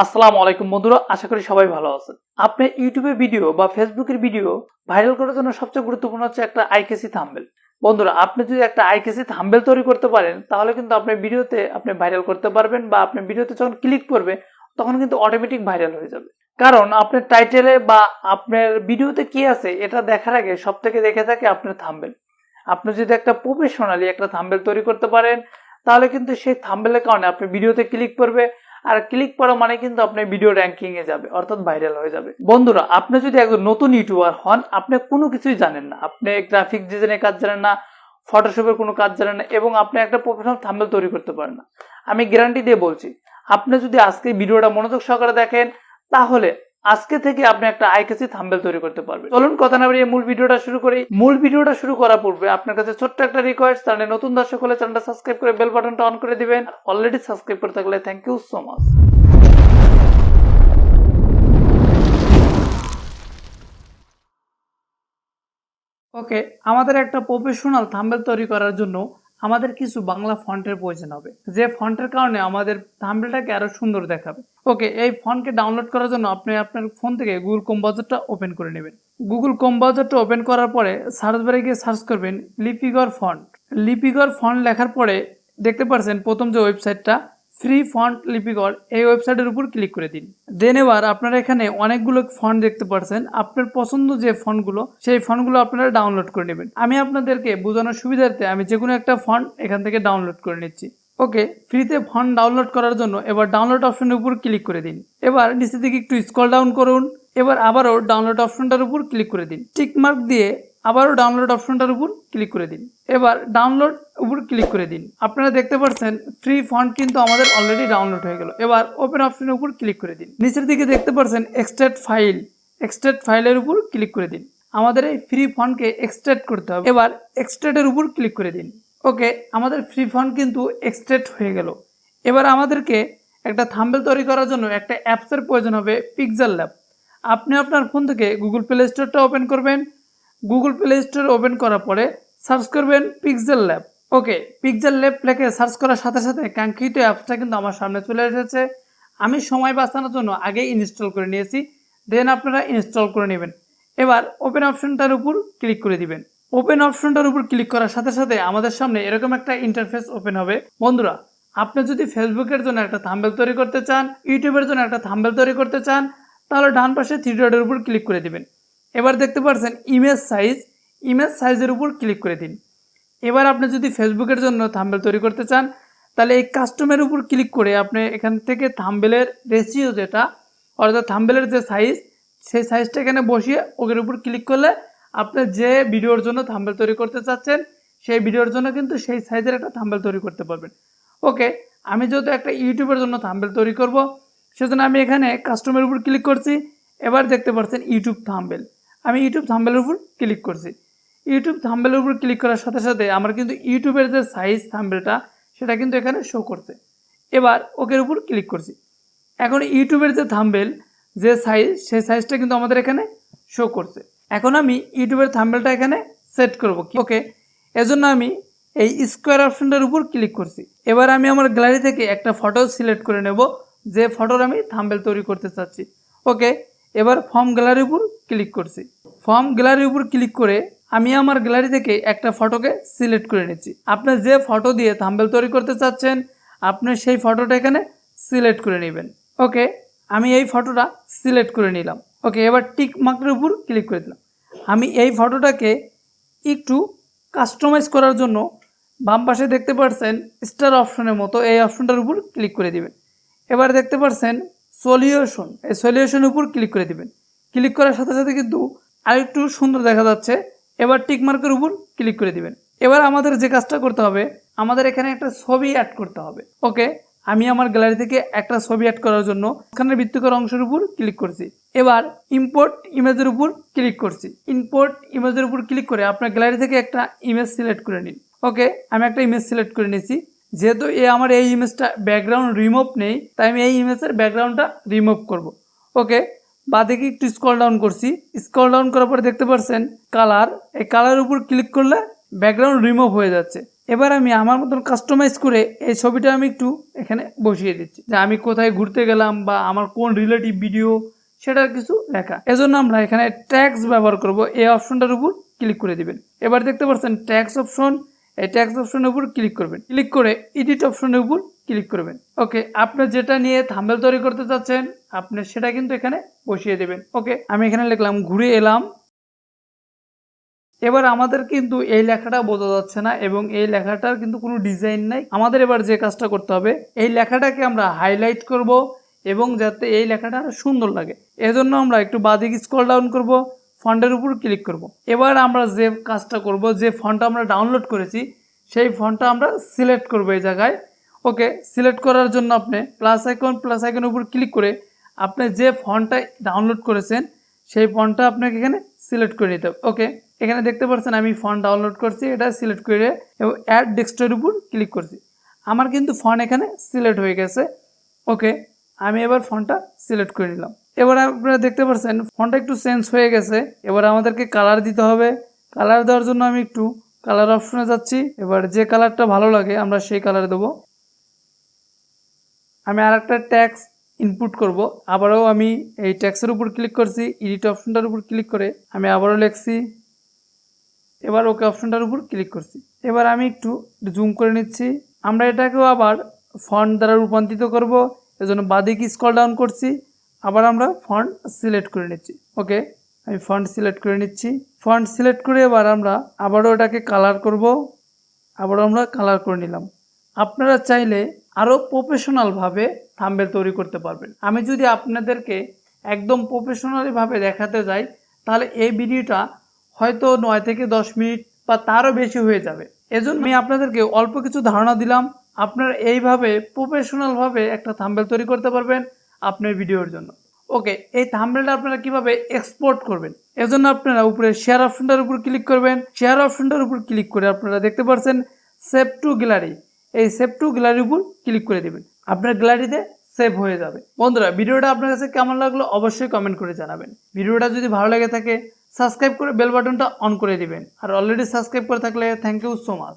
আসসালামু আলাইকুম বন্ধুরা, আশা করি সবাই ভালো আছেন। আপনি ইউটিউবে ভিডিও বা ফেসবুকের ভিডিও ভাইরাল করার জন্য সবচেয়ে গুরুত্বপূর্ণ হচ্ছে একটা আইকেসি থাম্বনেল। বন্ধুরা, আপনি যদি একটা আইকেসি থাম্বনেল তৈরি করতে পারেন তাহলে কিন্তু আপনার ভিডিওতে আপনি ভাইরাল করতে পারবেন, বা আপনার ভিডিওতে যখন ক্লিক করবে তখন কিন্তু অটোমেটিক ভাইরাল হয়ে যাবে। কারণ আপনার টাইটেলে বা আপনার ভিডিওতে কি আছে এটা দেখার আগে সব থেকে দেখে থাকে আপনার থাম্বনেল। আপনি যদি একটা প্রফেশনালি একটা থাম্বনেল তৈরি করতে পারেন তাহলে কিন্তু সেই থাম্বনেলের কারণে আপনার ভিডিওতে ক্লিক করবে, আর ক্লিক করা মানে কিন্তু আপনার ভিডিও র্যাঙ্কিং এ যাবে, অর্থাৎ ভাইরাল হয়ে যাবে। বন্ধুরা, আপনি যদি একজন নতুন ইউটিউবার হন, আপনি কোনো কিছুই জানেন না, আপনি গ্রাফিক ডিজাইনের কাজ জানেন না, ফটোশপের কোনো কাজ জানেন না, এবং আপনি একটা প্রফেশনাল থাম্বনেল তৈরি করতে পারেন না, আমি গ্যারান্টি দিয়ে বলছি, আপনি যদি আজকে ভিডিওটা মনোযোগ সহকারে দেখেন তাহলে আজকে থেকে আপনি একটা আইকেসি থাম্বনেল তৈরি করতে পারবেন। চলুন কথা না বাড়িয়ে মূল ভিডিওটা শুরু করি। মূল ভিডিওটা শুরু করার পূর্বে আপনার কাছে ছোট্ট একটা রিকোয়েস্ট, চ্যানেলে নতুন দর্শক হলে চ্যানেলটা সাবস্ক্রাইব করে বেল বাটনটা অন করে দিবেন। অলরেডি সাবস্ক্রাইব করে থাকলে থ্যাংক ইউ সো মাচ। ওকে, আমাদের একটা প্রফেশনাল থাম্বনেল তৈরি করার জন্য আমাদের কিছু বাংলা ফন্টের প্রয়োজন হবে, যে ফন্টের কারণে আমাদের থাম্বনেলটাকে আরো সুন্দর দেখাবে। ওকে, এই ফন্টকে ডাউনলোড করার জন্য আপনি আপনার ফোন থেকে গুগল ক্রোম ব্রাউজারটা ওপেন করে নেবেন। গুগল ক্রোম ব্রাউজারটা ওপেন করার পরে সার্চ বারে গিয়ে সার্চ করবেন লিপিগর ফন্ট। লিপিগর ফন্ট লেখার পরে দেখতে পাচ্ছেন প্রথম যে ওয়েবসাইটটা ফ্রি ফন্ট লিপিগর, এই ওয়েবসাইটের উপর ক্লিক করে দিন। দেন এবার আপনারা এখানে অনেকগুলো ফন্ট দেখতে পাচ্ছেন, আপনার পছন্দ যে ফন্টগুলো সেই ফন্টগুলো আপনারা ডাউনলোড করে নেবেন। আমি আপনাদেরকে বোঝানোর সুবিধার্থে আমি যে কোনো একটা ফন্ট এখান থেকে ডাউনলোড করে নিচ্ছি। ওকে, ফ্রিতে ফন্ট ডাউনলোড করার জন্য এবার ডাউনলোড অপশনের উপর ক্লিক করে দিন। এবার নিচের দিকে একটু স্ক্রল ডাউন করুন, এবার আবারও ডাউনলোড অপশনটার উপর ক্লিক করে দিন। টিক মার্ক দিয়ে আবারও ডাউনলোড অপশনটার উপর ক্লিক করে দিন। এবার ডাউনলোড উপর ক্লিক করে দিন। আপনারা দেখতে পাচ্ছেন ফ্রি ফন্ট কিন্তু আমাদের অলরেডি ডাউনলোড হয়ে গেল। এবার ওপেন অপশনের উপর ক্লিক করে দিন। নিচের দিকে দেখতে পাচ্ছেন এক্সট্রাক্ট ফাইল, এক্সট্রাক্ট ফাইলের উপর ক্লিক করে দিন। আমাদের এই ফ্রি ফন্টকে এক্সট্রাক্ট করতে হবে, এবার এক্সট্রাক্টের উপর ক্লিক করে দিন। ওকে, আমাদের ফ্রি ফন্ট কিন্তু এক্সট্রাক্ট হয়ে গেল। এবার আমাদেরকে একটা থাম্বনেল তৈরি করার জন্য একটা অ্যাপসের প্রয়োজন হবে, পিক্সেল ল্যাব। আপনি আপনার ফোন থেকে গুগল প্লে স্টোরটা ওপেন করবেন। গুগল প্লে স্টোর ওপেন করার পরে সার্চ করবেন পিক্সেল ল্যাব। ওকে, পিক্সেল ল্যাব লিখে সার্চ করার সাথে সাথে কাঙ্ক্ষিত অ্যাপসটা কিন্তু আমার সামনে চলে এসেছে। আমি সময় বাঁচানোর জন্য আগেই ইনস্টল করে নিয়েছি, দেন আপনারা ইনস্টল করে নেবেন। এবার ওপেন অপশনটার উপর ক্লিক করে দিবেন। ওপেন অপশনটার উপর ক্লিক করার সাথে সাথে আমাদের সামনে এরকম একটা ইন্টারফেস ওপেন হবে। বন্ধুরা, আপনি যদি ফেসবুকের জন্য একটা থাম্বনেল তৈরি করতে চান, ইউটিউবের জন্য একটা থাম্বনেল তৈরি করতে চান, তাহলে ডান পাশে থ্রি ডটের উপর ক্লিক করে দিবেন। এবার দেখতে পাচ্ছেন ইমেজ সাইজ, ইমেজ সাইজের উপর ক্লিক করে দিন। এবার আপনি যদি ফেসবুকের জন্য থাম্বনেল তৈরি করতে চান তাহলে এই কাস্টমের উপর ক্লিক করে আপনি এখান থেকে থাম্বনেলের রেশিও যেটা, অর্থাৎ থাম্বনেলের যে সাইজ, সেই সাইজটা এখানে বসিয়ে ওকের উপর ক্লিক করলে আপনি যে ভিডিওর জন্য থাম্বনেল তৈরি করতে চাচ্ছেন সেই ভিডিওর জন্য কিন্তু সেই সাইজের একটা থাম্বনেল তৈরি করতে পারবেন। ওকে, আমি যেহেতু একটা ইউটিউবের জন্য থাম্বনেল তৈরি করব, সেজন্য আমি এখানে কাস্টমের উপর ক্লিক করছি। এবার দেখতে পাচ্ছেন ইউটিউব থাম্বনেল, আমি ইউটিউব থাম্বনেলের উপর ক্লিক করছি। ইউটিউব থাম্বনেলের উপর ক্লিক করার সাথে সাথে আমার কিন্তু ইউটিউবের যে সাইজ থাম্বনেলটা সেটা কিন্তু এখানে শো করছে। এবার ওকের উপর ক্লিক করছি। এখন ইউটিউবের যে থাম্বনেল যে সাইজ, সেই সাইজটা কিন্তু আমাদের এখানে শো করছে। এখন আমি ইউটিউবের থাম্বনেলটা এখানে সেট করব। ওকে, এজন্য আমি এই স্কোয়ার অপশনটার উপর ক্লিক করছি। এবার আমি আমার গ্যালারি থেকে একটা ফটো সিলেক্ট করে নেব, যে ফটোর আমি থাম্বনেল তৈরি করতে চাচ্ছি। ওকে, এবার ফর্ম গ্যালারির উপর ক্লিক করছি। ফর্ম গ্যালারির উপর ক্লিক করে আমি আমার গ্যালারি থেকে একটা ফটোকে সিলেক্ট করে নিচ্ছি। আপনি যে ফটো দিয়ে থাম্বনেল তৈরি করতে চাচ্ছেন আপনি সেই ফটোটা এখানে সিলেক্ট করে নেবেন। ওকে, আমি এই ফটোটা সিলেক্ট করে নিলাম। ওকে, এবার টিক মার্কের উপর ক্লিক করে দিলাম। আমি এই ফটোটাকে একটু কাস্টমাইজ করার জন্য বাম পাশে দেখতে পাচ্ছেন স্টার অপশনের মতো এই অপশনটার উপর ক্লিক করে দিবেন। এবার দেখতে পাচ্ছেন সলিউশন, এই সলিউশনের উপর ক্লিক করে দিবেন। ক্লিক করার সাথে সাথে কিন্তু আরেকটু সুন্দর দেখা যাচ্ছে। এবার টিক মার্কের উপর ক্লিক করে দিবেন। এবার আমাদের যে কাজটা করতে হবে, আমাদের এখানে একটা ছবি অ্যাড করতে হবে। ওকে, আমি আমার গ্যালারি থেকে একটা ছবি অ্যাড করার জন্য এখানে বৃত্তাকার অংশের উপর ক্লিক করছি। এবার ইম্পোর্ট ইমেজের উপর ক্লিক করছি। ইম্পোর্ট ইমেজের উপর ক্লিক করে আপনার গ্যালারি থেকে একটা ইমেজ সিলেক্ট করে নিন। ওকে, আমি একটা ইমেজ সিলেক্ট করে নিয়েছি। যেহেতু আমার এই ইমেজটা ব্যাকগ্রাউন্ড রিমুভ নেই, তাই আমি এই ইমেজের ব্যাকগ্রাউন্ডটা রিমুভ করব। ওকে, বাদিকে একটু স্ক্রল ডাউন করছি। স্ক্রল ডাউন করার পরে দেখতে পাচ্ছেন কালার, এই কালারের উপর ক্লিক করলে ব্যাকগ্রাউন্ড রিমুভ হয়ে যাচ্ছে। এবার আমি আমার মতন কাস্টমাইজ করে এই ছবিটা আমি একটু এখানে বসিয়ে দিচ্ছি, যে আমি কোথায় ঘুরতে গেলাম বা আমার কোন রিলেটিভ ভিডিও সেটার কিছু লেখা। এজন্য আমরা এখানে ট্যাক্স ব্যবহার করব। এই অপশনটার উপর ক্লিক করে দিবেন। এবার দেখতে পাচ্ছেন ট্যাক্স অপশন, এই ট্যাক্স অপশনের উপর ক্লিক করবেন, ক্লিক করে এডিট অপশনের উপর ক্লিক করবেন। ওকে, আপনি যেটা নিয়ে থাম্বনেল তৈরি করতে চাচ্ছেন আপনি সেটা কিন্তু এখানে বসিয়ে দেবেন। ওকে, আমি এখানে লিখলাম ঘুরে এলাম। এবার আমাদের কিন্তু এই লেখাটা বোঝা যাচ্ছে না এবং এই লেখাটার কিন্তু কোনো ডিজাইন নাই। আমাদের এবার যে কাজটা করতে হবে, এই লেখাটাকে আমরা হাইলাইট করব এবং যাতে এই লেখাটা আরো সুন্দর লাগে, এজন্য আমরা একটু বাঁদিকে স্ক্রল ডাউন করব, ফন্টের উপর ক্লিক করব। এবার আমরা যে কাজটা করব, যে ফন্টটা আমরা ডাউনলোড করেছি সেই ফন্টটা আমরা সিলেক্ট করব এই জায়গায়। ওকে, সিলেক্ট করার জন্য আপনি প্লাস আইকনের উপর ক্লিক করে আপনি যে ফন্টটা ডাউনলোড করেছেন সেই ফন্টটা আপনাকে এখানে সিলেক্ট করে নিতে হবে। ওকে, এখানে দেখতে পাচ্ছেন আমি ফন্ট ডাউনলোড করছি, এটা সিলেক্ট করে এবং অ্যাড টেক্সটের উপর ক্লিক করছি। আমার কিন্তু ফন্ট এখানে সিলেক্ট হয়ে গেছে। ওকে, আমি এবার ফন্টটা সিলেক্ট করে নিলাম। এবার আপনারা দেখতে পাচ্ছেন ফন্টটা একটু চেঞ্জ হয়ে গেছে। এবার আমাদেরকে কালার দিতে হবে। কালার দেওয়ার জন্য আমি একটু কালার অপশনে যাচ্ছি। এবার যে কালারটা ভালো লাগে আমরা সেই কালার দেবো। আমি আর একটা ট্যাক্স ইনপুট করব। আবারও আমি এই ট্যাক্সের উপর ক্লিক করছি, এডিট অপশনটার উপর ক্লিক করে আমি আবারও লিখছি। এবার ওকে অপশনটার উপর ক্লিক করছি। এবার আমি একটু জুম করে নিচ্ছি। আমরা এটাকেও আবার ফন্ট দ্বারা রূপান্তরিত করব, এজন্য বাঁদিকে স্ক্রল ডাউন করছি, আবার আমরা ফন্ট সিলেক্ট করে নিচ্ছি। ওকে, আমি ফন্ট সিলেক্ট করে নিচ্ছি। ফন্ট সিলেক্ট করে এবার আমরা আবারও এটাকে কালার করব, আবারও আমরা কালার করে নিলাম। আপনারা চাইলে আরও প্রফেশনালভাবে থাম্বনেল তৈরি করতে পারবেন। আমি যদি আপনাদেরকে একদম প্রফেশনালিভাবে দেখাতে যাই তাহলে এই ভিডিওটা হয়তো 9 থেকে 10 মিনিট বা তারও বেশি হয়ে যাবে। এজন্য আমি আপনাদেরকে অল্প কিছু ধারণা দিলাম, আপনারা এইভাবে প্রফেশনালভাবে একটা থাম্বনেল তৈরি করতে পারবেন আপনার ভিডিওর জন্য। ওকে, এই থাম্বনেলটা আপনারা কিভাবে এক্সপোর্ট করবেন, এজন্য আপনারা উপরে শেয়ার অপশনটার উপর ক্লিক করবেন। শেয়ার অপশনটার উপর ক্লিক করে আপনারা দেখতে পাচ্ছেন সেভ টু গ্যালারি, এই সেভ টু গ্যালারির উপর ক্লিক করে দেবেন। আপনার গ্যালারিতে সেভ হয়ে যাবে। বন্ধুরা, ভিডিওটা আপনার কাছে কেমন লাগলো অবশ্যই কমেন্ট করে জানাবেন। ভিডিওটা যদি ভালো লেগে থাকে সাবস্ক্রাইব করে বেল বাটনটা অন করে দিবেন। আর অলরেডি সাবস্ক্রাইব করে থাকলে থ্যাংক ইউ সো মাচ।